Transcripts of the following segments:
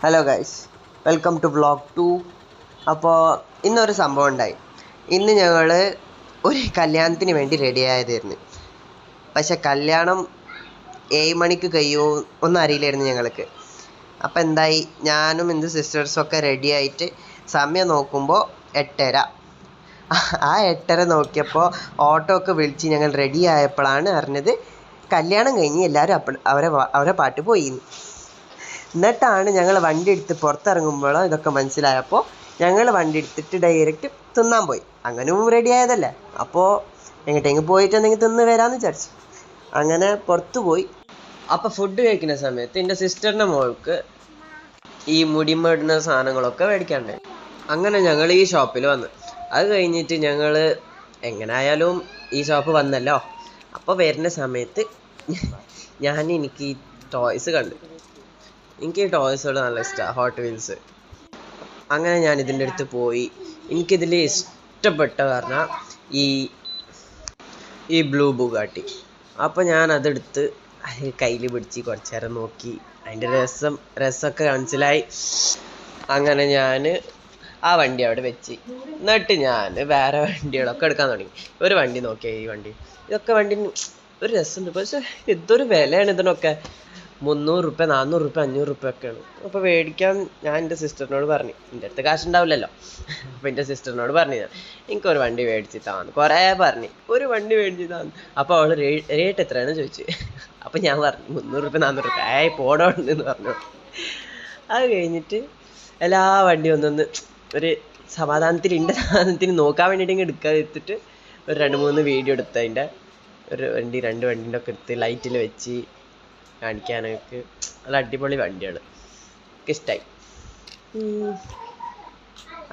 Hello guys, welcome to vlog 2. അപ്പോൾ ഇന്നൊരു സംഭവം ഉണ്ടായി. ഇന്ന് ഞങ്ങൾ ഒരു കല്യാണത്തിന് വേണ്ടി റെഡി ആയതായിരുന്നു. പക്ഷെ കല്യാണം 7 മണിക്ക് കഴിയുമോ ഒന്നും അറിയില്ലായിരുന്നു ഞങ്ങൾക്ക്. അപ്പോൾ എന്തായി, ഞാനും എൻ്റെ സിസ്റ്റേഴ്സൊക്കെ റെഡി ആയിട്ട് സമയം നോക്കുമ്പോൾ 8:30. ആ 8:30 നോക്കിയപ്പോൾ ഓട്ടോ ഒക്കെ വിളിച്ച് ഞങ്ങൾ റെഡി ആയപ്പോഴാണ് അറിഞ്ഞത് കല്യാണം കഴിഞ്ഞ് എല്ലാവരും അവരെ പാട്ട് പോയി. എന്നിട്ടാണ് ഞങ്ങൾ വണ്ടി എടുത്ത് പുറത്തിറങ്ങുമ്പോൾ ഇതൊക്കെ മനസ്സിലായപ്പോൾ ഞങ്ങൾ വണ്ടി എടുത്തിട്ട് ഡയറക്റ്റ് തിന്നാൻ പോയി. അങ്ങനെയും റെഡി ആയതല്ലേ, അപ്പോൾ എങ്ങോട്ടെങ്കിലും പോയിട്ടുണ്ടെങ്കിൽ തിന്ന് വരാമെന്ന് വിചാരിച്ചു. അങ്ങനെ പുറത്ത് പോയി. അപ്പോൾ ഫുഡ് കഴിക്കുന്ന സമയത്ത് എൻ്റെ സിസ്റ്ററിൻ്റെ മോൾക്ക് ഈ മുടിമേടുന്ന സാധനങ്ങളൊക്കെ മേടിക്കാണ്ടായി. അങ്ങനെ ഞങ്ങൾ ഈ ഷോപ്പിൽ വന്നു. അത് കഴിഞ്ഞിട്ട് ഞങ്ങൾ എങ്ങനെയായാലും ഈ ഷോപ്പ് വന്നല്ലോ. അപ്പോൾ വരുന്ന സമയത്ത് എനിക്ക് ഈ ടോയ്സ് കണ്ടു. എനിക്ക് ഈ ടോയ്സോട് നല്ല ഇഷ്ടമാണ്, ഹോട്ട് വീൽസ്. അങ്ങനെ ഞാൻ ഇതിൻ്റെ അടുത്ത് പോയി. എനിക്കിതിൽ ഇഷ്ടപ്പെട്ട പറഞ്ഞാൽ ഈ ബ്ലൂ ബുഗാട്ടി. അപ്പോൾ ഞാൻ അതെടുത്ത് കയ്യിൽ പിടിച്ച് കുറച്ച് നേരം നോക്കി. അതിൻ്റെ രസമൊക്കെ മനസ്സിലായി. അങ്ങനെ ഞാൻ ആ വണ്ടി അവിടെ വെച്ച്, എന്നിട്ട് ഞാൻ വേറെ വണ്ടികളൊക്കെ എടുക്കാൻ തുടങ്ങി. ഒരു വണ്ടി നോക്കിയാൽ ഈ വണ്ടി, ഇതൊക്കെ വണ്ടി ഒരു രസമുണ്ട്. പക്ഷെ എന്തൊരു വിലയാണ് ഇതിനൊക്കെ. 300 രൂപ, 400 രൂപ, 500 രൂപ ഒക്കെയാണ്. അപ്പോൾ മേടിക്കാൻ ഞാൻ എൻ്റെ സിസ്റ്ററിനോട് പറഞ്ഞു. എൻ്റെ അടുത്ത് കാശുണ്ടാവില്ലല്ലോ. അപ്പോൾ എൻ്റെ സിസ്റ്ററിനോട് പറഞ്ഞു, എനിക്കൊരു വണ്ടി മേടിച്ച് താന്ന്. കുറേ പറഞ്ഞു, ഒരു വണ്ടി മേടിച്ച് താന്ന്. അപ്പോൾ അവൾ റേറ്റ് എത്രയാണ് ചോദിച്ചു. അപ്പോൾ ഞാൻ പറഞ്ഞു 300 രൂപ, 400 രൂപ. പോടോണ്ടെന്ന് പറഞ്ഞു. അത് കഴിഞ്ഞിട്ട് എല്ലാ വണ്ടിയും ഒന്നൊന്ന് ഒരു സമാധാനത്തിന് നോക്കാൻ വേണ്ടിയിട്ട് എടുക്കാതെ എടുത്തിട്ട് ഒരു 2-3 വീഡിയോ എടുത്ത് അതിൻ്റെ ഒരു വണ്ടി 2 വണ്ടീൻ്റെ ഒക്കെ എടുത്ത് ലൈറ്റിൽ വെച്ച് കാണിക്കാനൊക്കെ നല്ല അടിപൊളി വണ്ടിയാണ്. എനിക്ക് ഇഷ്ടമായി.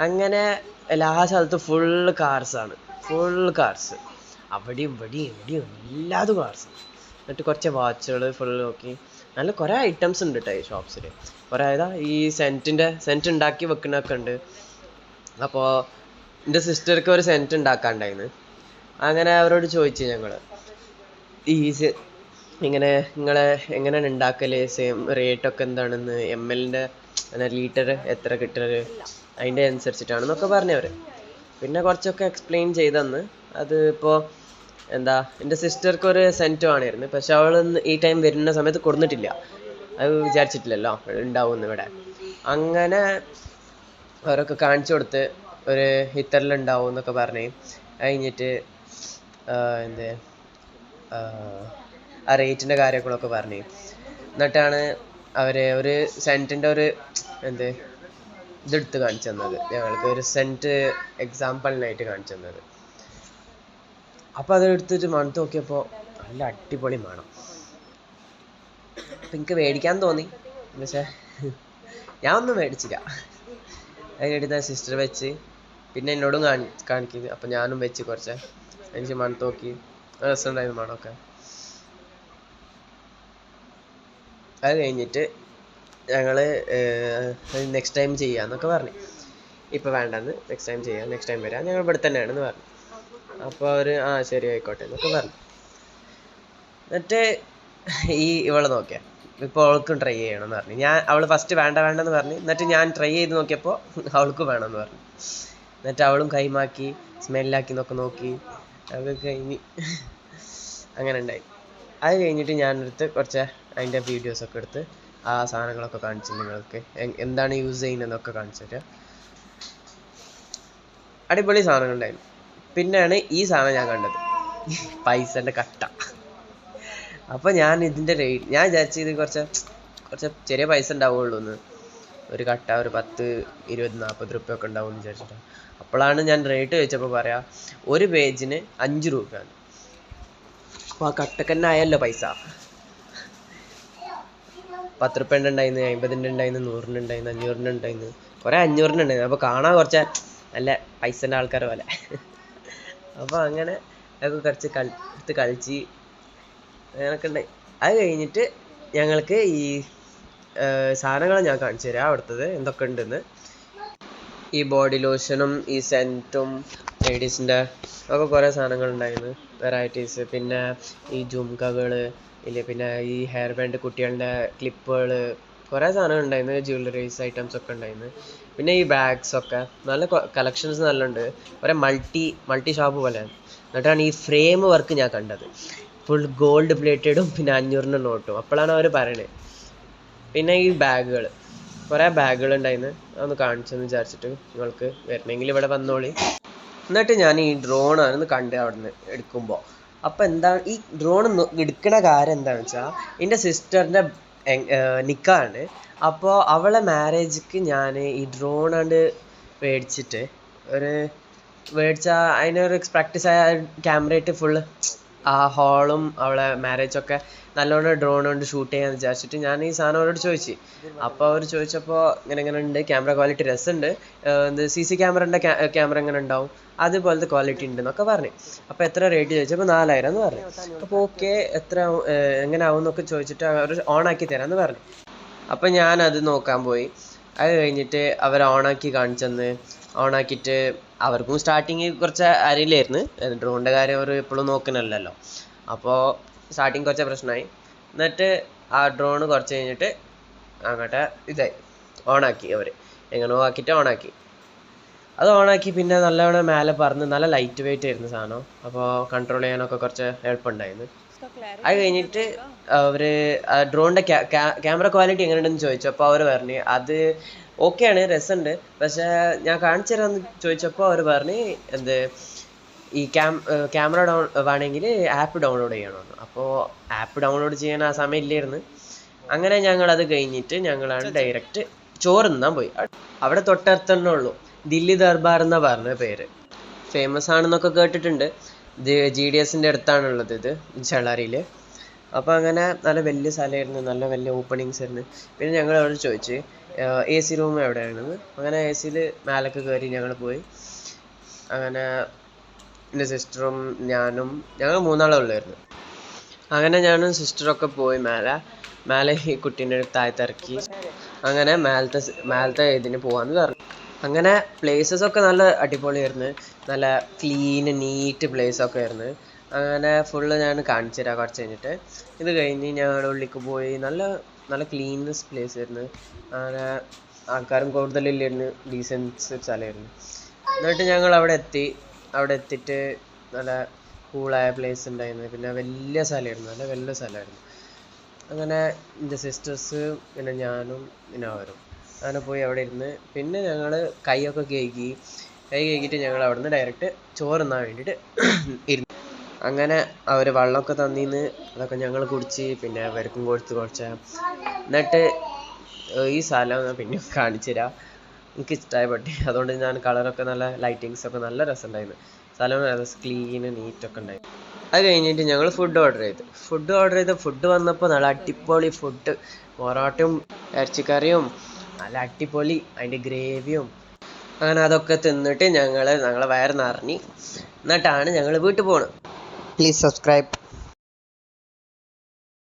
അങ്ങനെ എല്ലാ സ്ഥലത്തും ഫുള്ള് കാർസാണ്. അവിടെയും ഇവിടെയും എല്ലാതും കാർസ്. എന്നിട്ട് കുറച്ച് വാച്ചുകൾ ഫുള്ള് നോക്കി. നല്ല കുറേ ഐറ്റംസ് ഉണ്ട് കേട്ടോ ഈ ഷോപ്സിൽ. കുറേ ഈ സെൻറ്റ് ഉണ്ടാക്കി വെക്കുന്നതൊക്കെ ഉണ്ട്. അപ്പോൾ എൻ്റെ സിസ്റ്റർക്ക് ഒരു സെൻറ്റ് ഉണ്ടാക്കാണ്ടായിരുന്നു. അങ്ങനെ അവരോട് ചോദിച്ചു ഞങ്ങൾ, ഇങ്ങനെ നിങ്ങളെ എങ്ങനെയാണ് ഉണ്ടാക്കൽ, സെയിം റേറ്റൊക്കെ എന്താണെന്ന്, ml ലിറ്റർ എത്ര കിട്ടല്, അതിൻ്റെ അനുസരിച്ചിട്ടാണെന്നൊക്കെ പറഞ്ഞവർ. പിന്നെ കുറച്ചൊക്കെ എക്സ്പ്ലെയിൻ ചെയ്തെന്ന്. അത് ഇപ്പോൾ എൻ്റെ സിസ്റ്റർക്ക് ഒരു സെൻറ്റ് വേണമായിരുന്നു. പക്ഷെ അവൾ ഈ ടൈം വരുന്ന സമയത്ത് കൊടുത്തിട്ടില്ല. അത് വിചാരിച്ചിട്ടില്ലല്ലോ ഉണ്ടാവുമെന്ന് ഇവിടെ. അങ്ങനെ അവരൊക്കെ കാണിച്ചു കൊടുത്ത് ഒരു ഹിറ്ററിലുണ്ടാവും എന്നൊക്കെ പറഞ്ഞ് കഴിഞ്ഞിട്ട് ആ റേറ്റിൻ്റെ കാര്യങ്ങളൊക്കെ പറഞ്ഞ്. എന്നിട്ടാണ് അവർ ഒരു സെൻറ്റിൻ്റെ ഒരു ഇതെടുത്ത് കാണിച്ചു തന്നത്. ഞങ്ങൾക്ക് ഒരു സെൻറ്റ് എക്സാമ്പിളിനായിട്ട് കാണിച്ചു തന്നത്. അപ്പോൾ അതെടുത്തിട്ട് മണത്ത് നോക്കിയപ്പോൾ നല്ല അടിപൊളി മണം. അപ്പം എനിക്ക് മേടിക്കാൻ തോന്നി. പക്ഷേ ഞാൻ ഒന്നും മേടിച്ചില്ല. അത് കഴിഞ്ഞിട്ട് സിസ്റ്റർ വെച്ച് പിന്നെ എന്നോടും കാണിക്കുന്നത്. അപ്പം ഞാനും വെച്ച് കുറച്ച് എനിക്ക് മണത്ത് നോക്കി. രസമുണ്ടായിരുന്നു മണമൊക്കെ. അത് കഴിഞ്ഞിട്ട് ഞങ്ങൾ നെക്സ്റ്റ് ടൈം ചെയ്യാമെന്നൊക്കെ പറഞ്ഞു. ഇപ്പോൾ വേണ്ടെന്ന്, നെക്സ്റ്റ് ടൈം ചെയ്യാം, നെക്സ്റ്റ് ടൈം വരാം, ഞങ്ങൾ ഇവിടെ തന്നെയാണെന്ന് പറഞ്ഞു. അപ്പോൾ അവർ ശരി ആയിക്കോട്ടെ എന്നൊക്കെ പറഞ്ഞു. എന്നിട്ട് ഇവളെ നോക്കിയാൽ ഇപ്പോൾ അവൾക്കും ട്രൈ ചെയ്യണമെന്ന് പറഞ്ഞു. അവൾ ഫസ്റ്റ് വേണ്ടെന്ന് പറഞ്ഞു. എന്നിട്ട് ഞാൻ ട്രൈ ചെയ്ത് നോക്കിയപ്പോൾ അവൾക്കും വേണമെന്ന് പറഞ്ഞു. എന്നിട്ട് അവളും കൈമാക്കി സ്മെല്ലാക്കി നോക്കി. അതൊക്കെ കഴിഞ്ഞ് അങ്ങനെ ഉണ്ടായി. അത് കഴിഞ്ഞിട്ട് ഞാനെടുത്ത് കുറച്ച് അതിൻ്റെ വീഡിയോസൊക്കെ എടുത്ത് ആ സാധനങ്ങളൊക്കെ കാണിച്ചു നിങ്ങൾക്ക് എന്താണ് യൂസ് ചെയ്യുന്നതെന്നൊക്കെ കാണിച്ചിട്ട്. അടിപൊളി സാധനങ്ങളുണ്ടായിരുന്നു. പിന്നെയാണ് ഈ സാധനം ഞാൻ കണ്ടത്, പൈസൻ്റെ കട്ട. അപ്പോൾ ഞാൻ ഇതിൻ്റെ റേറ്റ് ഞാൻ വിചാരിച്ചു ഇത് കുറച്ച് ചെറിയ പൈസ ഉണ്ടാവുള്ളൂ എന്ന്. ഒരു കട്ട ഒരു 10, 20, 40 രൂപ ഒക്കെ ഉണ്ടാവും എന്ന് വിചാരിച്ചിട്ട്. അപ്പോഴാണ് ഞാൻ റേറ്റ് ചോദിച്ചപ്പോൾ പറയാം ഒരു പേജിന് 5 രൂപയാണ്. അപ്പോൾ ആ കട്ടക്ക് തന്നെ ആയല്ലോ പൈസ. 10 രൂപേൻ്റെ ഉണ്ടായിരുന്നു, 50-ൻ്റെ ഉണ്ടായിരുന്നു, 100-ൻ്റെ ഉണ്ടായിരുന്നു, 500-ൻ്റെ ഉണ്ടായിരുന്നു, കുറേ 500-ൻ്റെ ഉണ്ടായിരുന്നു. അപ്പോൾ കാണാൻ കുറച്ച് നല്ല പൈസൻ്റെ ആൾക്കാർ പോലെ. അപ്പോൾ അങ്ങനെ അതൊക്കെ കുറച്ച് എടുത്ത് കളിച്ച് അങ്ങനെയൊക്കെ ഉണ്ടായി. അത് കഴിഞ്ഞിട്ട് ഞങ്ങൾക്ക് ഈ സാധനങ്ങൾ ഞാൻ കാണിച്ചു തരാം അവിടുത്തത് എന്തൊക്കെ ഉണ്ടെന്ന്. ഈ ബോഡി ലോഷനും ഈ സെൻറ്റും ലേഡീസിൻ്റെ ഒക്കെ കുറേ സാധനങ്ങളുണ്ടായിരുന്നു, വെറൈറ്റീസ്. പിന്നെ ഈ ജുംകകൾ ഇല്ല, പിന്നെ ഈ ഹെയർ ബാൻഡ്, കുട്ടികളുടെ ക്ലിപ്പുകൾ, കുറേ സാധനം ഉണ്ടായിരുന്നു, ജ്വല്ലറീസ് ഐറ്റംസ് ഒക്കെ ഉണ്ടായിരുന്നു. പിന്നെ ഈ ബാഗ്സ് ഒക്കെ നല്ല കളക്ഷൻസ് നല്ല ഉണ്ട്, കുറേ മൾട്ടി ഷോപ്പ് പോലെ. എന്നിട്ടാണ് ഈ ഫ്രെയിം വർക്ക് ഞാൻ കണ്ടത്, ഫുൾ ഗോൾഡ് പ്ലേറ്റഡും പിന്നെ 500 നോട്ടും. അപ്പോഴാണ് അവർ പറയണത്. പിന്നെ ഈ ബാഗുകൾ, കുറേ ബാഗുകൾ ഉണ്ടായിരുന്നു, അതൊന്ന് കാണിച്ചെന്ന് വിചാരിച്ചിട്ട് നിങ്ങൾക്ക് വരണമെങ്കിൽ ഇവിടെ വന്നോളി. എന്നിട്ട് ഞാൻ ഈ ഡ്രോണാണെന്ന് കണ്ട് അവിടെ നിന്ന് എടുക്കുമ്പോൾ, അപ്പോൾ എന്താണ് ഈ ഡ്രോൺ എടുക്കണ കാര്യം എന്താണെന്ന് വെച്ചാൽ, എൻ്റെ സിസ്റ്ററിൻ്റെ നിക്കാണ്. അപ്പോൾ അവളെ മാരേജിക്ക് ഞാൻ ഈ ഡ്രോൺ കണ്ട് മേടിച്ചിട്ട് അതിനൊരു പ്രാക്ടീസ് ആയ ക്യാമറ ആയിട്ട് ഫുള്ള് ആ ഹോളും അവളെ മാരേജൊക്കെ നല്ലോണം ഡ്രോൺ കൊണ്ട് ഷൂട്ട് ചെയ്യാന്ന് വിചാരിച്ചിട്ട് ഞാൻ ഈ സാധനം അവരോട് ചോദിച്ചു. അപ്പോൾ അവർ ചോദിച്ചപ്പോൾ ഇങ്ങനെ ഉണ്ട്, ക്യാമറ ക്വാളിറ്റി രസമുണ്ട്, CC ക്യാമറൻ്റെ ക്യാമറ എങ്ങനെ ഉണ്ടാവും അതുപോലത്തെ ക്വാളിറ്റി ഉണ്ട് എന്നൊക്കെ പറഞ്ഞു. അപ്പോൾ എത്ര റേറ്റ് ചോദിച്ചപ്പോൾ 4000 എന്ന് പറഞ്ഞു. അപ്പോൾ ഓക്കെ, എത്ര എങ്ങനെ ആവും എന്നൊക്കെ ചോദിച്ചിട്ട് അവർ ഓണാക്കി തരാമെന്ന് പറഞ്ഞു. അപ്പം ഞാനത് നോക്കാൻ പോയി. അത് കഴിഞ്ഞിട്ട് അവർ ഓണാക്കി കാണിച്ചെന്ന്. ഓണാക്കിയിട്ട് അവർക്കും സ്റ്റാർട്ടിങ് കുറച്ച് അറിയില്ലായിരുന്നു, ഡ്രോണിൻ്റെ കാര്യം അവർ എപ്പോഴും നോക്കണമല്ലോ. അപ്പോൾ സ്റ്റാർട്ടിങ് കുറച്ച് പ്രശ്നമായി. എന്നിട്ട് ആ ഡ്രോൺ കുറച്ച് കഴിഞ്ഞിട്ട് അങ്ങോട്ട് ഇതായി ഓണാക്കി. അവർ എങ്ങനെയോ ആക്കിയിട്ട് ഓണാക്കി. അത് ഓണാക്കി പിന്നെ നല്ലവണ്ണം മേലെ പറന്ന് നല്ല ലൈറ്റ് വെയിറ്റ് ആയിരുന്നു സാധനം. അപ്പോൾ കൺട്രോൾ ചെയ്യാനൊക്കെ കുറച്ച് എളുപ്പമുണ്ടായിരുന്നു. അത് കഴിഞ്ഞിട്ട് അവർ ഡ്രോണിൻ്റെ ക്യാമറ ക്വാളിറ്റി എങ്ങനെയുണ്ടെന്ന് ചോദിച്ചു. അപ്പോൾ അവർ പറഞ്ഞു അത് ഓക്കെയാണ്, രസമുണ്ട്, പക്ഷേ ഞാൻ കാണിച്ചു തരാമെന്ന് ചോദിച്ചപ്പോൾ അവർ പറഞ്ഞ് ഈ ക്യാമറ വേണമെങ്കിൽ ആപ്പ് ഡൗൺലോഡ് ചെയ്യണമെന്ന്. അപ്പോൾ ആപ്പ് ഡൗൺലോഡ് ചെയ്യാൻ ആ സമയം ഇല്ലായിരുന്നു. അങ്ങനെ ഞങ്ങളത് കഴിഞ്ഞിട്ട് ഞങ്ങളാണ് ഡയറക്റ്റ് ചോറ് തിന്നാൻ പോയി. അവിടെ തൊട്ടടുത്തന്നെ ഉള്ളൂ, ദില്ലി ദർബാർ എന്നാണ് പറഞ്ഞ പേര്. ഫേമസ് ആണെന്നൊക്കെ കേട്ടിട്ടുണ്ട്. GDSൻ്റെ അടുത്താണുള്ളത് ഇത്, ചെള്ളാരിയിൽ. അപ്പോൾ അങ്ങനെ നല്ല വലിയ സ്ഥലമായിരുന്നു, നല്ല വലിയ ഓപ്പണിങ്സ് ആയിരുന്നു. പിന്നെ ഞങ്ങൾ അവിടെ ചോദിച്ച് AC റൂം എവിടെയാണെന്ന്. അങ്ങനെ ACയിൽ മേലൊക്കെ കയറി ഞങ്ങൾ പോയി. അങ്ങനെ എൻ്റെ സിസ്റ്ററും ഞങ്ങൾ 3 ആളേ ഉള്ളായിരുന്നു. അങ്ങനെ ഞാനും സിസ്റ്ററൊക്കെ പോയി മേലെ ഈ കുട്ടീൻ്റെ അടുത്ത് താഴത്തിറക്കി. അങ്ങനെ മേലത്തെ ഇതിന് പോകാമെന്ന് പറഞ്ഞു. അങ്ങനെ പ്ലേസസൊക്കെ നല്ല അടിപൊളിയായിരുന്നു, നല്ല ക്ലീൻ നീറ്റ് പ്ലേസൊക്കെ ആയിരുന്നു. അങ്ങനെ ഫുള്ള് ഞാൻ കാണിച്ചു തരാം കുറച്ച് കഴിഞ്ഞിട്ട്. ഇത് കഴിഞ്ഞ് ഞങ്ങൾ ഉള്ളിലേക്ക് പോയി. നല്ല ക്ലീൻനെസ് പ്ലേസ് ആയിരുന്നു. അങ്ങനെ ആൾക്കാരും കൂടുതലില്ലായിരുന്നു, ഡീസൻസ് സ്ഥലമായിരുന്നു. എന്നിട്ട് ഞങ്ങൾ അവിടെ എത്തിയിട്ട് നല്ല കൂളായ പ്ലേസ് ഉണ്ടായിരുന്നു. പിന്നെ വലിയ സ്ഥലമായിരുന്നു, നല്ല വലിയ സ്ഥലമായിരുന്നു. അങ്ങനെ എൻ്റെ സിസ്റ്റേഴ്സ് പിന്നെ ഞാനും പിന്നെ അവരും അങ്ങനെ പോയി അവിടെ ഇരുന്ന്. പിന്നെ ഞങ്ങൾ കൈയൊക്കെ കഴുകിയിട്ട് ഞങ്ങൾ അവിടെ നിന്ന് ഡയറക്റ്റ് ചോറ് തിന്നാൻ വേണ്ടിയിട്ട് ഇരുന്നു. അങ്ങനെ അവർ വെള്ളമൊക്കെ തന്നിന്ന്, അതൊക്കെ ഞങ്ങൾ കുടിച്ച് പിന്നെ അവർക്കും കൊടുത്ത് കുറച്ച്. എന്നിട്ട് ഈ സ്ഥലം പിന്നെ കാണിച്ചു തരാം, എനിക്ക് ഇഷ്ടമായിപ്പെട്ടു. അതുകൊണ്ട് ഞാൻ കളറൊക്കെ നല്ല ലൈറ്റിങ്സൊക്കെ നല്ല രസമുണ്ടായിരുന്നു. സ്ഥലം ക്ലീൻ നീറ്റൊക്കെ ഉണ്ടായിരുന്നു. അത് കഴിഞ്ഞിട്ട് ഞങ്ങൾ ഫുഡ് ഓർഡർ ചെയ്ത് ഫുഡ് വന്നപ്പോൾ നല്ല അടിപൊളി ഫുഡ്, പൊറോട്ടയും ഇറച്ചിക്കറിയും നല്ല അടിപൊളി, അതിൻ്റെ ഗ്രേവിയും. അങ്ങനെ അതൊക്കെ തിന്നിട്ട് ഞങ്ങളെ വയറ് നിറഞ്ഞ്. എന്നിട്ടാണ് ഞങ്ങൾ വീട്ടിൽ പോകുന്നത്. Please subscribe.